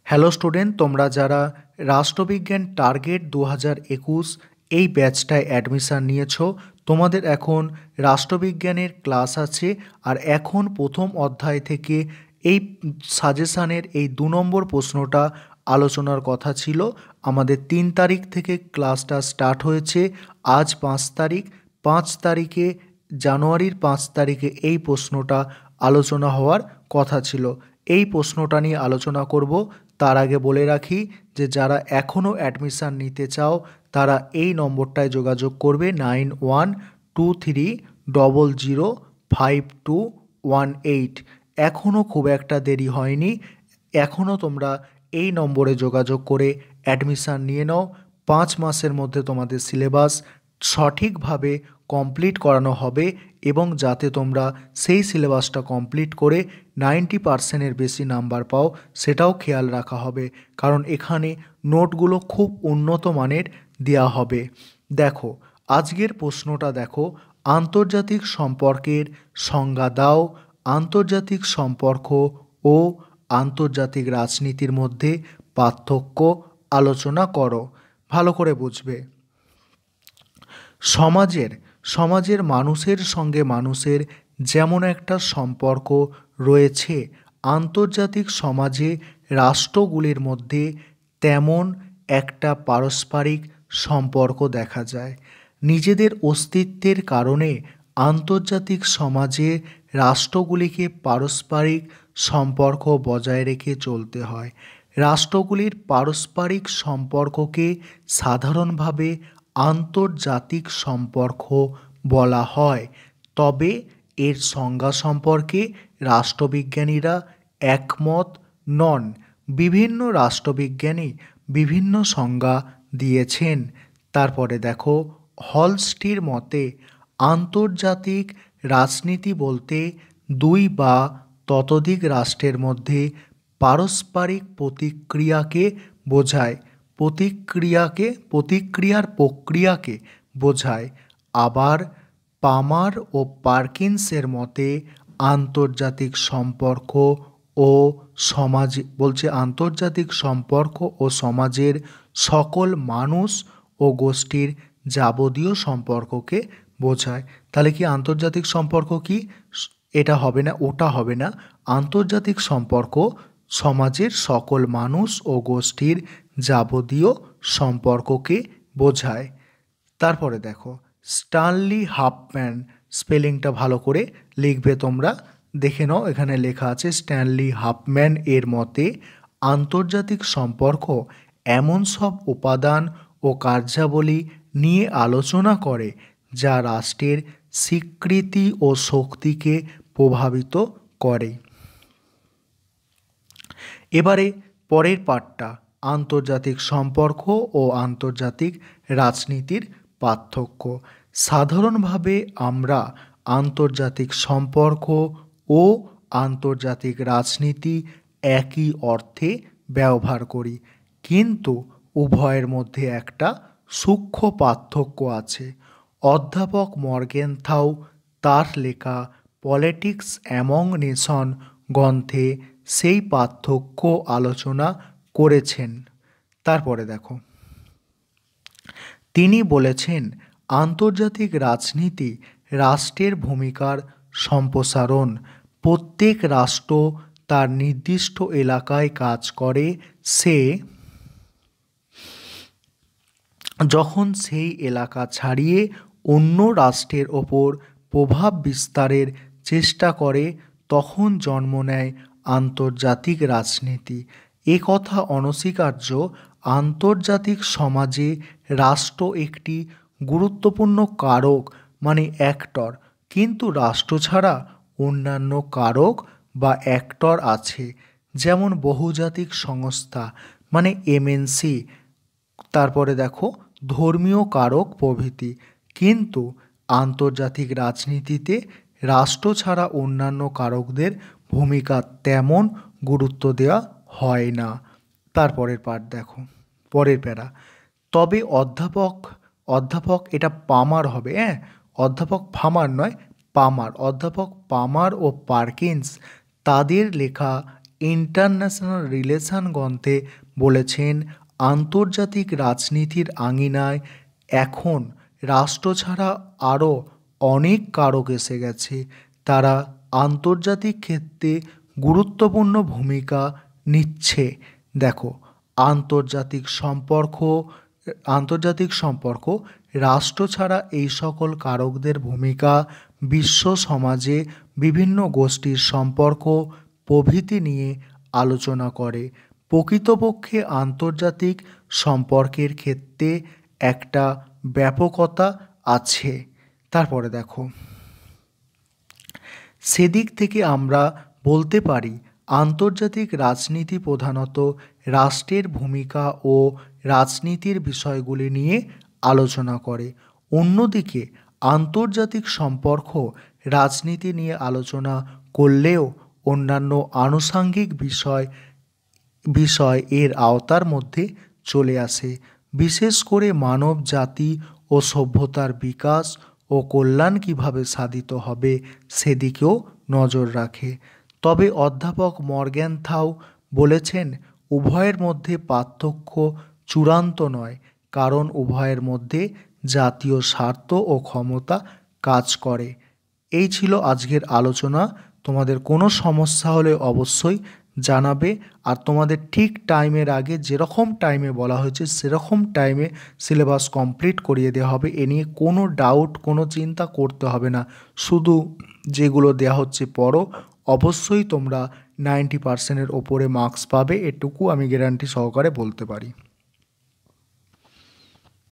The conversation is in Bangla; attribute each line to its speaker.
Speaker 1: হ্যালো স্টুডেন্ট, তোমরা যারা রাষ্ট্রবিজ্ঞান টার্গেট 2021 এই ব্যাচটায় অ্যাডমিশান নিয়েছো, তোমাদের এখন রাষ্ট্রবিজ্ঞানের ক্লাস আছে। আর এখন প্রথম অধ্যায় থেকে এই সাজেশানের এই 2 নম্বর প্রশ্নটা আলোচনার কথা ছিল। আমাদের 3 তারিখ থেকে ক্লাসটা স্টার্ট হয়েছে। আজ 5 তারিখ, 5 তারিখে জানুয়ারির 5 তারিখে এই প্রশ্নটা আলোচনা হওয়ার কথা ছিল। এই প্রশ্নটা নিয়ে আলোচনা করব। তার আগে বলে রাখি যে যারা এখনও অ্যাডমিশান নিতে চাও তারা এই নম্বরটায় যোগাযোগ করবে 9123005218। এখনও খুব একটা দেরি হয়নি, এখনও তোমরা এই নম্বরে যোগাযোগ করে অ্যাডমিশান নিয়ে নাও। 5 মাসের মধ্যে তোমাদের সিলেবাস সঠিকভাবে কমপ্লিট করানো হবে এবং যাতে তোমরা সেই সিলেবাসটা কমপ্লিট করে 90%-এর বেশি নাম্বার পাও সেটাও খেয়াল রাখা হবে, কারণ এখানে নোটগুলো খুব উন্নত মানের দেওয়া হবে। দেখো আজকের প্রশ্নটা দেখো, আন্তর্জাতিক সম্পর্কের সংজ্ঞা দাও। আন্তর্জাতিক সম্পর্ক ও আন্তর্জাতিক রাজনীতির মধ্যে পার্থক্য আলোচনা করো। ভালো করে বুঝবে। সমাজের মানুষের সঙ্গে মানুষের যেমন একটা সম্পর্ক রয়েছে, আন্তর্জাতিক সমাজে রাষ্ট্রগুলির মধ্যে তেমন একটা পারস্পরিক সম্পর্ক দেখা যায়। নিজেদের অস্তিত্বের কারণে আন্তর্জাতিক সমাজে রাষ্ট্রগুলিকে পারস্পরিক সম্পর্ক বজায় রেখে চলতে হয়। রাষ্ট্রগুলির পারস্পরিক সম্পর্ককে সাধারণভাবে আন্তর্জাতিক সম্পর্ক বলা হয়, তবে এর সংজ্ঞা সম্পর্কে রাষ্ট্রবিজ্ঞানীরা একমত নন। বিভিন্ন রাষ্ট্রবিজ্ঞানী বিভিন্ন সংজ্ঞা দিয়েছেন। তারপরে দেখো, হলস্টির মতে আন্তর্জাতিক রাজনীতি বলতে দুই বা ততোধিক রাষ্ট্রের মধ্যে পারস্পরিক প্রতিক্রিয়াকে বোঝায়, প্রতিক্রিয়ার প্রক্রিয়াকে বোঝায়। আবার পামার ও পার্কিন্সের মতে আন্তর্জাতিক সম্পর্ক ও সমাজ বলছে আন্তর্জাতিক সম্পর্ক ও সমাজের সকল মানুষ ও গোষ্ঠীর যাবতীয় সম্পর্ককে বোঝায়। তাহলে কি আন্তর্জাতিক সম্পর্ক কি? এটা হবে না, ওটা হবে না। আন্তর্জাতিক সম্পর্ক সমাজের সকল মানুষ ও গোষ্ঠীর যাবতীয় সম্পর্ককে বোঝায়। তারপরে দেখো, স্ট্যানলি হাফম্যান, স্পেলিংটা ভালো করে লিখবে তোমরা, দেখে নাও এখানে লেখা আছে। স্ট্যানলি হাফম্যান এর মতে আন্তর্জাতিক সম্পর্ক এমন সব উপাদান ও কার্যাবলী নিয়ে আলোচনা করে যা রাষ্ট্রের স্বীকৃতি ও শক্তিকে প্রভাবিত করে। এবারে পরের পার্টটা, আন্তর্জাতিক সম্পর্ক ও আন্তর্জাতিক রাজনীতির পার্থক্য। সাধারণভাবে আমরা আন্তর্জাতিক সম্পর্ক ও আন্তর্জাতিক রাজনীতি একই অর্থে ব্যবহার করি, কিন্তু উভয়ের মধ্যে একটা সূক্ষ্ম পার্থক্য আছে। অধ্যাপক মর্গেনথাউ তার লেখা পলিটিক্স অ্যামং নেশন গ্রন্থে সেই পার্থক্য আলোচনা করেছেন। তারপরে দেখো, তিনি বলেছেন আন্তর্জাতিক রাজনীতি রাষ্ট্রের ভূমিকার সম্প্রসারণ। প্রত্যেক রাষ্ট্র তার নির্দিষ্ট এলাকায় কাজ করে। সে যখন সেই এলাকা ছাড়িয়ে অন্য রাষ্ট্রের ওপর প্রভাব বিস্তারের চেষ্টা করে তখন জন্ম নেয় আন্তর্জাতিক রাজনীতি। এ কথা অনস্বীকার্য। আন্তর্জাতিক সমাজে রাষ্ট্র একটি গুরুত্বপূর্ণ কারক মানে অ্যাক্টর, কিন্তু রাষ্ট্র ছাড়া অন্যান্য কারক বা অ্যাক্টর আছে, যেমন বহুজাতিক সংস্থা মানে এমএনসি, তারপরে দেখো ধর্মীয় কারক প্রভৃতি। কিন্তু আন্তর্জাতিক রাজনীতিতে রাষ্ট্র ছাড়া অন্যান্য কারকদের ভূমিকা তেমন গুরুত্ব দেওয়া হয় না। তারপরের পার্ট দেখো, পরের প্যারা। তবে অধ্যাপক এটা পামার হবে, হ্যাঁ, অধ্যাপক ফামার নয়, পামার। অধ্যাপক পামার ও পার্কিন্স তাদের লেখা ইন্টারন্যাশনাল রিলেশন গ্রন্থে বলেছেন, আন্তর্জাতিক রাজনীতির আঙিনায় এখন রাষ্ট্র ছাড়া আরও অনেক কারক এসে গেছে। তারা আন্তর্জাতিক ক্ষেত্রে গুরুত্বপূর্ণ ভূমিকা নিচ্ছে। দেখো, আন্তর্জাতিক সম্পর্ক রাষ্ট্র ছাড়া এই সকল কারকদের ভূমিকা, বিশ্ব সমাজে বিভিন্ন গোষ্ঠীর সম্পর্ক প্রভৃতি নিয়ে আলোচনা করে। প্রকৃতপক্ষে আন্তর্জাতিক সম্পর্কের ক্ষেত্রে একটা ব্যাপকতা আছে। তারপরে দেখো, সেদিক থেকে আমরা বলতে পারি আন্তর্জাতিক রাজনীতি প্রধানত রাষ্ট্রের ভূমিকা ও রাজনীতির বিষয়গুলি নিয়ে আলোচনা করে। অন্যদিকে আন্তর্জাতিক সম্পর্ক রাজনীতি নিয়ে আলোচনা করলেও অন্যান্য আনুষঙ্গিক বিষয় এর আওতার মধ্যে চলে আসে। বিশেষ করে মানব জাতি ও সভ্যতার বিকাশ ও কল্যাণ কীভাবে সাধিত হবে সেদিকেও নজর রাখে। তবে অধ্যাপক মর্গ্যানথাউ বলেছেন, উভয়ের মধ্যে পার্থক্য চূড়ান্ত নয়, কারণ উভয়ের মধ্যে জাতীয় স্বার্থ ও ক্ষমতা কাজ করে। এই ছিল আজকের আলোচনা। তোমাদের কোনো সমস্যা হলে অবশ্যই জানাবে, আর তোমাদের ঠিক টাইমের আগে যেরকম টাইমে বলা হয়েছে সেরকম টাইমে সিলেবাস কমপ্লিট করিয়ে দেওয়া হবে। এ নিয়ে কোনো ডাউট, কোনো চিন্তা করতে হবে না। শুধু যেগুলো দেওয়া হচ্ছে পড়ো, অবশ্যই তোমরা 90%-এর ওপরে মার্কস পাবে, এটুকু আমি গ্যারান্টি সহকারে বলতে পারি।